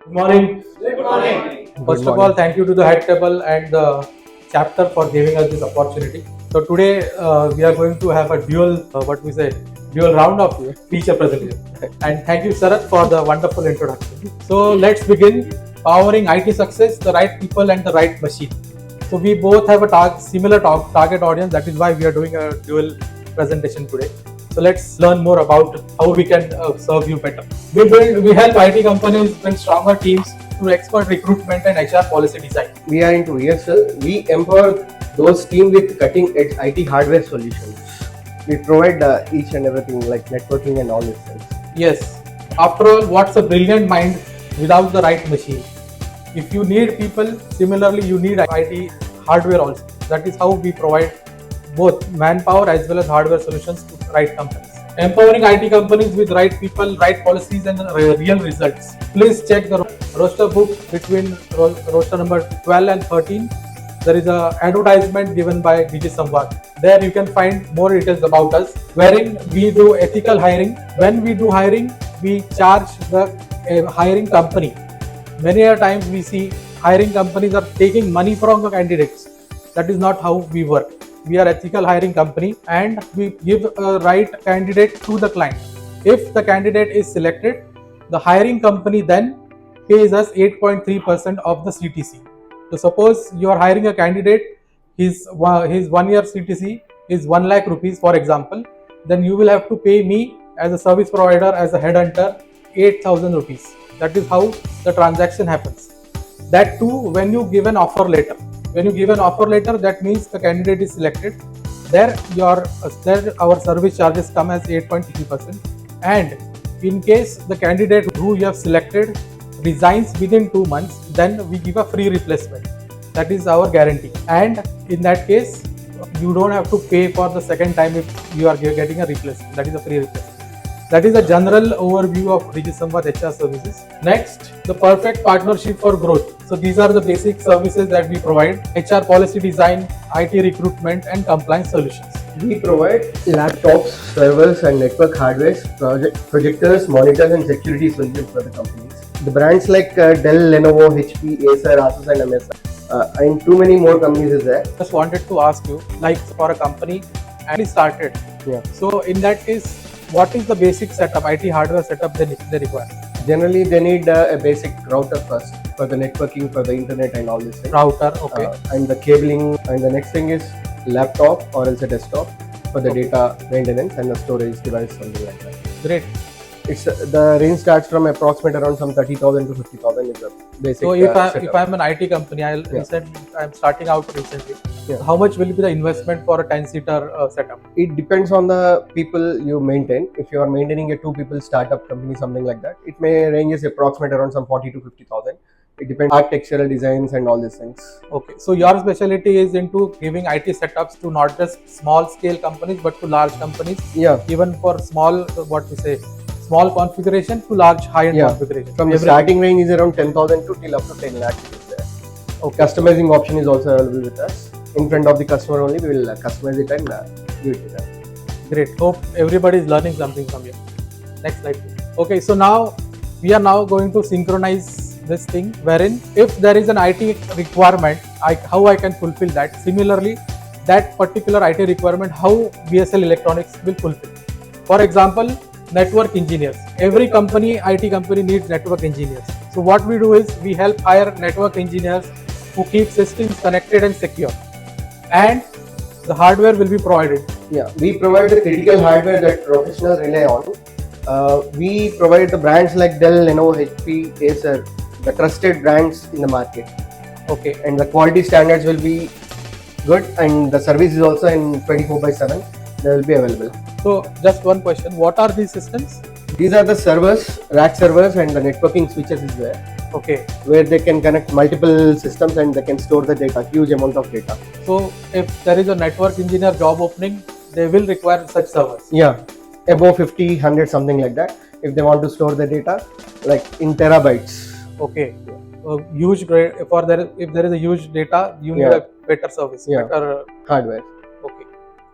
Good morning. Good morning. First of all, thank you to the head table and the chapter for giving us this opportunity. So today we are going to have a dual round of feature presentation. And thank you, Sarath, for the wonderful introduction. So let's begin. Powering IT success, the right people and the right machine. So we both have a similar target audience. That is why we are doing a dual presentation today. So let's learn more about how we can serve you better. We help IT companies build stronger teams through expert recruitment and HR policy design. We are into VSL. We empower those teams with cutting-edge IT hardware solutions. We provide each and everything like networking and all these things. Yes. After all, what's a brilliant mind without the right machine? If you need people, similarly you need IT hardware also. That is how we provide both manpower as well as hardware solutions to right companies. Empowering IT companies with right people, right policies and real results. Please check the roster book between roster number 12 and 13. There is a advertisement given by Digisamvad. There you can find more details about us, wherein we do ethical hiring. When we do hiring, we charge the hiring company. Many a times we see hiring companies are taking money from the candidates. That is not how we work. We are ethical hiring company and we give a right candidate to the client. If the candidate is selected, the hiring company then pays us 8.3% of the CTC. So suppose you are hiring a candidate, his 1 year CTC is 1 lakh rupees for example, then you will have to pay me as a service provider, as a headhunter, 8,000 rupees. That is how the transaction happens. That too when you give an offer letter. When you give an offer letter, that means the candidate is selected. There our service charges come as 8.3%. And in case the candidate who you have selected resigns within 2 months, then we give a free replacement. That is our guarantee. And in that case, you don't have to pay for the second time if you are getting a replacement. That is a free replacement. That is a general overview of Digisamvad HR services. Next, the perfect partnership for growth. So these are the basic services that we provide: HR policy design, IT recruitment and compliance solutions. We provide laptops, servers and network hardware, projectors, monitors and security solutions for the companies. The brands like Dell, Lenovo, HP, Acer, Asus and MSI and too many more companies is there. Just wanted to ask you, like for a company and started. Yeah. So in that case, what is the basic setup, IT hardware setup they require? Generally, they need a basic router first for the networking, for the internet and all this thing. Router, okay. And the cabling, and the next thing is laptop or else a desktop for the data maintenance and the storage device, something like that. Great. It's the range starts from approximate around some 30,000 to 50,000 is the basic. So if I'm an IT company, I'm starting out recently. Yeah. How much will be the investment for a 10-seater setup? It depends on the people you maintain. If you are maintaining a 2-people startup company, something like that, it may ranges approximate around some 40 to 50,000. It depends architectural designs and all these things. Okay, so your specialty is into giving IT setups to not just small scale companies but to large companies. Yeah. Even for small, small configuration to large high-end configuration. From the starting range is around 10,000 to till up to 10 lakhs is there. Okay. Customizing option is also available with us. In front of the customer only, we will customize it and give it to them. Great. Hope everybody is learning something from you. Next slide. Okay, so now we are going to synchronize this thing, wherein if there is an IT requirement, how I can fulfill that. Similarly, that particular IT requirement, how VSL Electronics will fulfill. For example, network engineers. Every IT company needs network engineers. So what we do is we help hire network engineers who keep systems connected and secure. And the hardware will be provided. Yeah, we provide the critical hardware that professionals rely on. We provide the brands like Dell, Lenovo, HP, Acer, the trusted brands in the market. Okay. And the quality standards will be good and the service is also in 24/7. They will be available. So just one question, what are these systems? These are the servers, rack servers and the networking switches is there. Okay. Where they can connect multiple systems and they can store the data, huge amount of data. So if there is a network engineer job opening, they will require such servers. Yeah, above 50, 100, something like that. If they want to store the data, like in terabytes. Okay. Huge if there is a huge data, you need a better service, better hardware. Okay.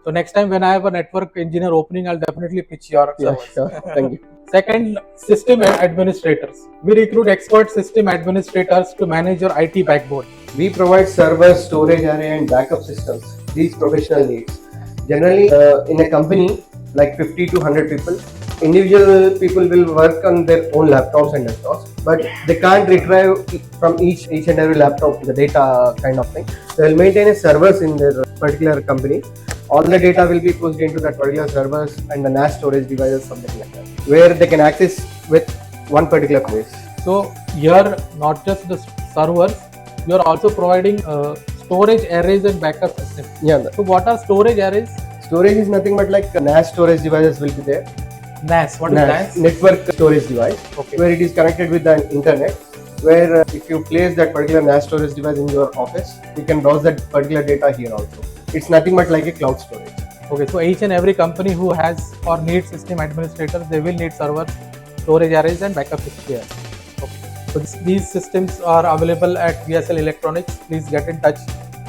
So next time when I have a network engineer opening, I'll definitely pitch your Yeah, servers. sure. Thank you. Second, system administrators. We recruit expert system administrators to manage your IT backbone. We provide servers, storage array, and backup systems. These professional needs. Generally, in a company like 50 to 100 people, individual people will work on their own laptops and desktops, but they can't retrieve from each and every laptop the data kind of thing. They will maintain a servers in their particular company. All the data will be pushed into that particular servers and the NAS storage devices, something like that, where they can access with one particular place. So here, not just the servers, you are also providing storage arrays and backup systems. Yeah. So what are storage arrays? Storage is nothing but like NAS storage devices will be there. NAS. What is NAS? Network storage device. Okay. Where it is connected with the internet. Where if you place that particular NAS storage device in your office, you can browse that particular data here also. It's nothing but like a cloud storage. Okay, so each and every company who has or needs system administrators, they will need servers, storage arrays and backup systems. Okay. So these systems are available at VSL Electronics. Please get in touch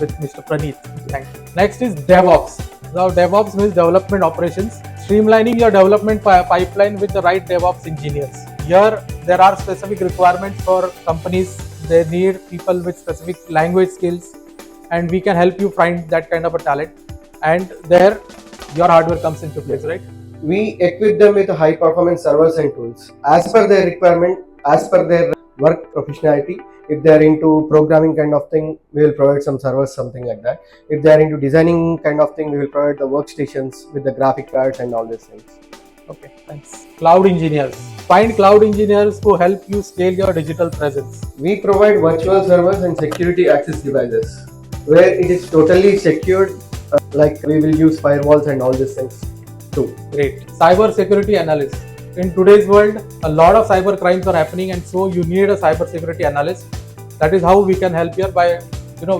with Mr. Praneeth. Thank you. Next is DevOps. Now DevOps means development operations. Streamlining your development pipeline with the right DevOps engineers. Here there are specific requirements for companies. They need people with specific language skills, and we can help you find that kind of a talent. And there your hardware comes into place, right? We equip them with high performance servers and tools as per their requirement, as per their work professionality. If they are into programming kind of thing, we will provide some servers, something like that. If they are into designing kind of thing, we will provide the workstations with the graphic cards and all these things. Okay, thanks. Cloud engineers. Find cloud engineers who help you scale your digital presence. We provide virtual servers and security access devices where it is totally secured, like we will use firewalls and all these things too. Great. Cyber security analyst. In today's world, a lot of cyber crimes are happening, and so you need a cyber security analyst. That is how we can help here by,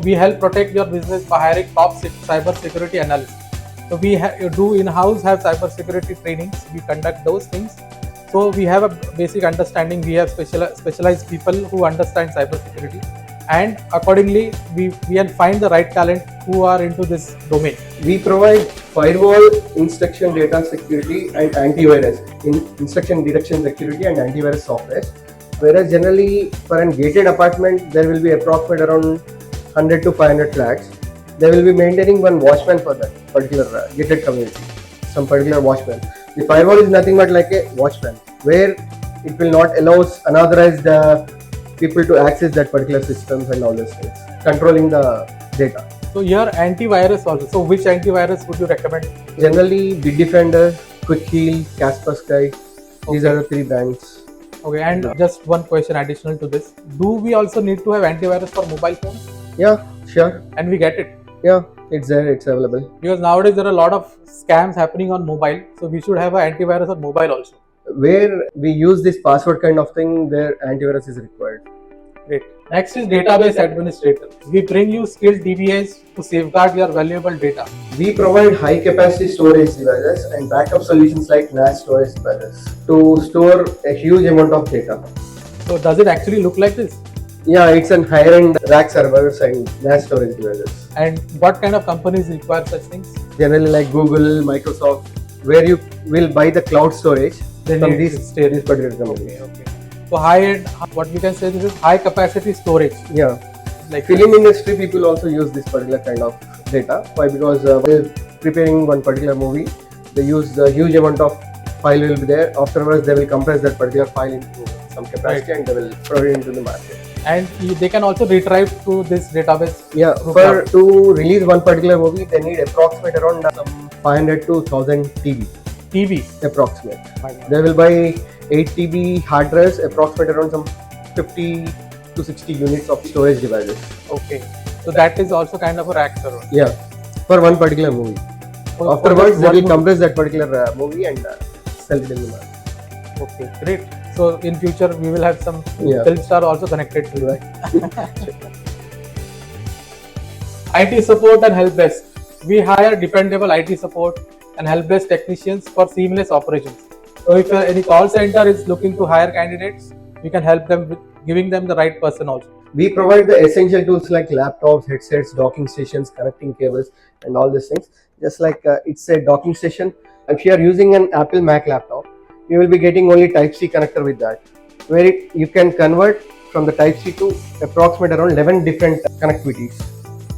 we help protect your business by hiring top cyber security analysts. So we do in-house have cyber security trainings. We conduct those things. So we have a basic understanding. We have specialized people who understand cyber security, and accordingly we can find the right talent who are into this domain. We provide firewall, instruction data security and antivirus, instruction detection security and antivirus software. Whereas generally for a gated apartment there will be approximate around 100 to 500 flats. They will be maintaining one watchman for that particular gated community, some particular watchman. The firewall is nothing but like a watchman where it will not allow unauthorized people to access that particular systems and all those things, controlling the data. So here antivirus also. So which antivirus would you recommend? Generally Bitdefender, Quick Heal, Kaspersky. These are the three brands. Okay, and just one question additional to this. Do we also need to have antivirus for mobile phones? Yeah, sure. And we get it? Yeah, it's there, it's available. Because nowadays there are a lot of scams happening on mobile. So we should have an antivirus on mobile also. Where we use this password kind of thing, their antivirus is required. Great. Next is database administrator. We bring you skilled DBAs to safeguard your valuable data. We provide high capacity storage devices and backup solutions like NAS storage devices to store a huge amount of data. So does it actually look like this? Yeah, it's an higher end rack servers and NAS storage devices. And what kind of companies require such things? Generally like Google, Microsoft, where you will buy the cloud storage from these particular companies. Okay. So high end, what we can say, this is high capacity storage. Yeah. Like film industry people also use this particular kind of data. Why? Because while preparing one particular movie, they use a huge amount of file will be there. Afterwards, they will compress that particular file into some capacity and they will provide it into the market. And they can also retrieve to this database. Yeah, to release one particular movie, they need approximate around some 500 to 1000 TB. Approximate. They will buy 8 TB hard drives, approximate around some 50 to 60 units of storage devices. Okay. So that is also kind of a rack server. Yeah, for one particular movie. Afterwards, they will compress that particular movie and sell it in the market. Okay, great. So in future, we will have some film star also connected to you. IT support and help desk. We hire dependable IT support and help desk technicians for seamless operations. So if any call center is looking to hire candidates, we can help them with giving them the right person also. We provide the essential tools like laptops, headsets, docking stations, connecting cables, and all these things. Just like it's a docking station. If you are using an Apple Mac laptop, you will be getting only Type-C connector with that, where you can convert from the Type-C to approximate around 11 different connectivities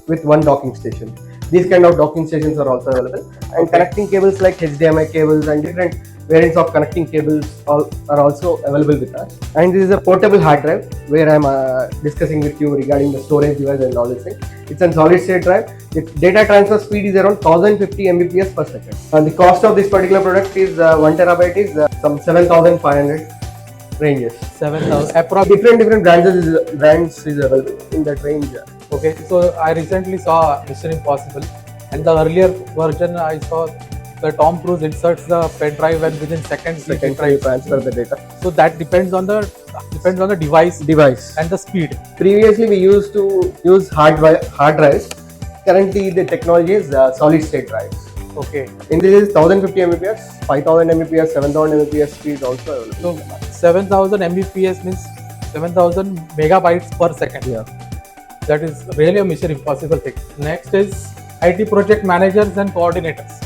with one docking station. These kind of docking stations are also available, and connecting cables like HDMI cables and different variants of connecting cables are also available with us. And this is a portable hard drive where I'm discussing with you regarding the storage device and all these things. It's a solid state drive. The data transfer speed is around 1050 Mbps per second. And the cost of this particular product is 1 terabyte is some 7500 ranges. 7,000. Different brands is available in that range. Okay, so I recently saw Mission Impossible, and the earlier version I saw the Tom Cruise inserts the pen drive and within seconds You transfer the data. So that depends on the device and the speed. Previously, we used to use hard drives. Currently, the technology is solid state drives. Okay. In this is 1050 Mbps, 5000 Mbps, 7000 Mbps speed also available. So 7000 Mbps means 7000 megabytes per second. Yeah. That is really a Mission Impossible thing. Next is IT project managers and coordinators.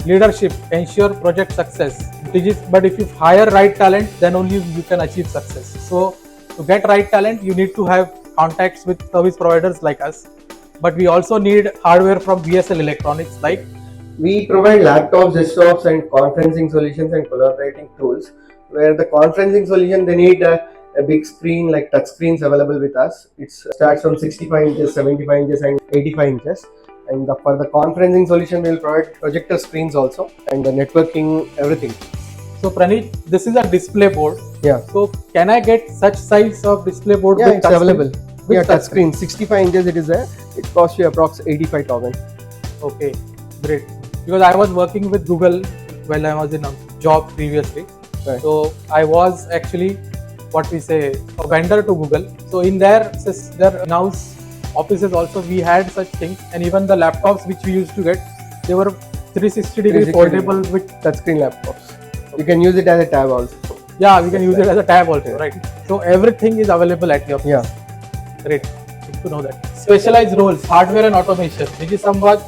Leadership, ensure project success. But if you hire right talent, then only you can achieve success. So to get right talent, you need to have contacts with service providers like us. But we also need hardware from VSL Electronics like. We provide laptops, desktops, and conferencing solutions and collaborating tools. Where the conferencing solution, they need a big screen like touch screens available with us. It starts from 65 inches, 75 inches, and 85 inches. And for the conferencing solution, we will provide projector screens also and the networking, everything. So Praneeth, this is a display board. Yeah. So can I get such size of display board? Yeah, it's available. Yeah, touch screen. 65 inches it is there. It costs you approx 85,000. Okay, great. Because I was working with Google while I was in a job previously. Right. So I was actually what we say a vendor to Google. So in their in-house offices also we had such things, and even the laptops which we used to get, they were 360 degree foldable with touchscreen laptops. You can use it as a tab also. Yeah, we can use it as a tab also, right? So everything is available at your place. Yeah. Great. Good to know that. Specialized roles, hardware and automation. Digisamvad,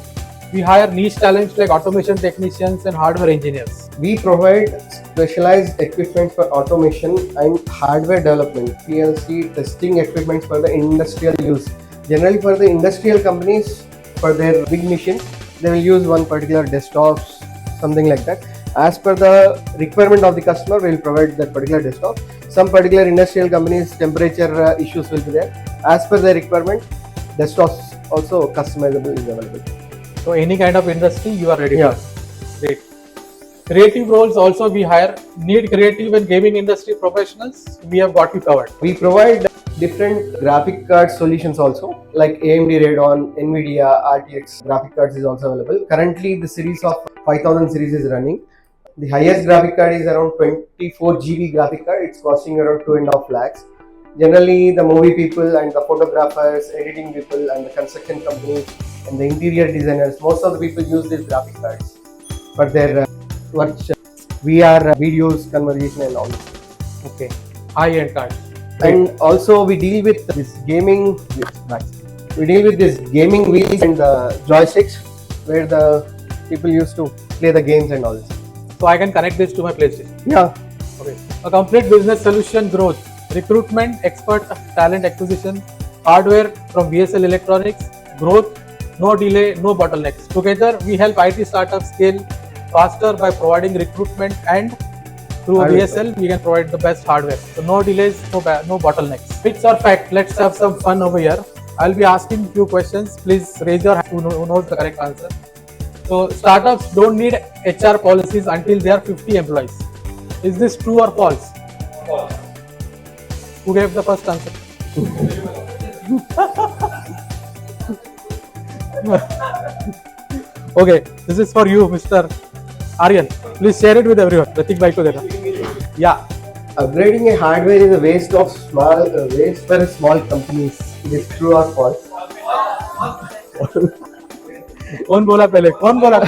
we hire niche talents like automation technicians and hardware engineers. We provide specialized equipment for automation and hardware development, PLC testing equipment for the industrial use. Generally for the industrial companies, for their big machines, they will use one particular desktops, something like that. As per the requirement of the customer, we will provide that particular desktop. Some particular industrial companies, temperature issues will be there. As per the requirement, desktops also customizable is available. So any kind of industry, you are ready. Yeah. Great. Creative roles also we hire. Need creative and gaming industry professionals? We have got you covered. We provide different graphic card solutions also, like AMD Radeon, NVIDIA, RTX graphic cards is also available. Currently, the series of 5000 series is running. The highest graphic card is around 24 GB graphic card. It's costing around 2.5 lakhs. Generally, the movie people and the photographers, editing people, and the construction companies and the interior designers, most of the people use these graphic cards for their work, VR, videos, conversation, and all. Okay, high-end cards. And also, we deal with this gaming. We deal with this gaming wheels and the joysticks, where the people used to play the games and all this. So I can connect this to my PlayStation. Yeah. Okay. A complete business solution growth, recruitment, expert talent acquisition, hardware from VSL Electronics, growth, no delay, no bottlenecks. Together, we help IT startups scale faster by providing recruitment, and through VSL, we can provide the best hardware. So no delays, no bottlenecks. Myths or fact? Let's have some fun over here. I'll be asking few questions. Please raise your hand who knows the correct answer. So startups don't need HR policies until they are 50 employees. Is this true or false? False. Who gave the first answer? Okay, this is for you, Mr. Aryan. Please share it with everyone. Pratik bhai ko dena. Yeah. Upgrading a hardware is a waste for small companies. It is true or false? कौन बोला पहले? कौन बोला?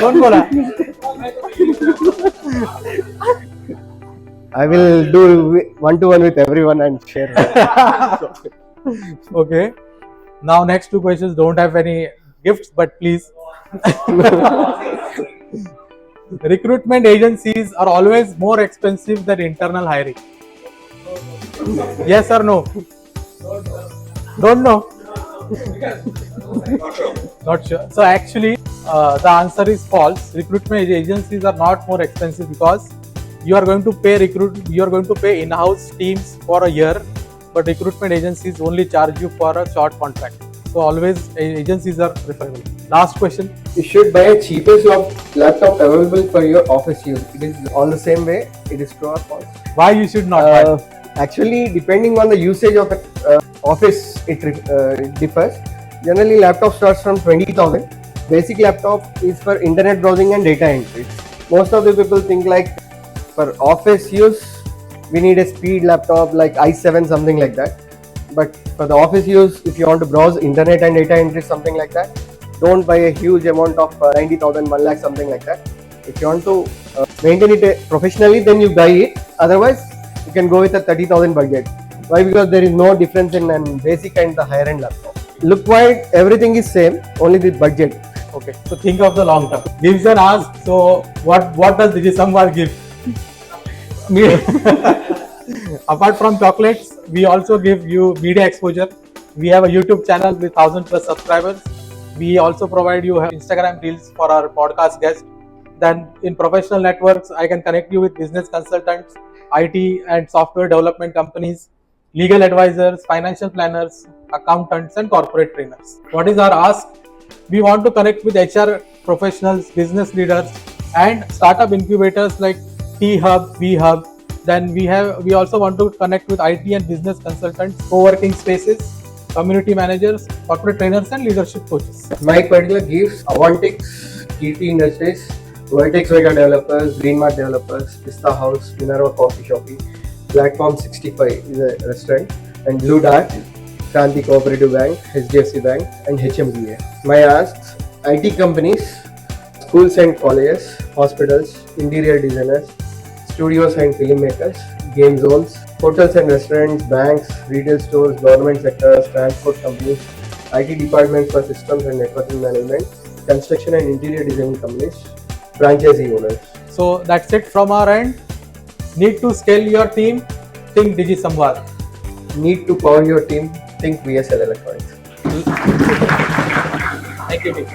I will do 1-to-1 with everyone and share. Okay. Now next two questions don't have any gifts, but please. Recruitment agencies are always more expensive than internal hiring. Yes or no? Don't know. Not sure. So actually, the answer is false. Recruitment agencies are not more expensive because you are going to pay in-house teams for a year, but recruitment agencies only charge you for a short contract. So always agencies are preferable. Last question. You should buy a cheapest laptop available for your office use. It is all the same way. It is true or false? Why you should not buy? Actually, depending on the usage of office, it differs. Generally, laptop starts from 20,000. Basic laptop is for internet browsing and data entry. Most of the people think like for office use, we need a speed laptop like i7, something like that. But for the office use, if you want to browse internet and data entry, something like that, don't buy a huge amount of 90,000, 1 lakh, something like that. If you want to maintain it professionally, then you buy it. Otherwise, you can go with a 30,000 budget. Why? Because there is no difference in basic and the higher end laptop. Look wise, everything is same, only the budget. Okay, so think of the long term. Gives and asks. So what does Digisamvad give? Apart from chocolates, we also give you media exposure. We have a YouTube channel with 1,000+ subscribers. We also provide you Instagram reels for our podcast guests. Then in professional networks, I can connect you with business consultants, IT and software development companies, legal advisors, financial planners, accountants and corporate trainers. What is our ask? We want to connect with HR professionals, business leaders and startup incubators like T-Hub, V-Hub. Then we also want to connect with IT and business consultants, co-working spaces, community managers, corporate trainers and leadership coaches. My particular gives Avantix, KT Industries, Vertex Vega Developers, Greenmart Developers, Pista House, Minerva Coffee Shoppy, Platform 65 is a restaurant, and Blue Dart, Kranti Cooperative Bank, HDFC Bank and HMDA. My asks, IT companies, schools and colleges, hospitals, interior designers, studios and filmmakers, game zones, hotels and restaurants, banks, retail stores, government sectors, transport companies, IT departments for systems and networking management, construction and interior design companies, franchisee owners. So that's it from our end. Need to scale your team? Think Digisamvad. Need to power your team? Think VSL Electronics. Thank you.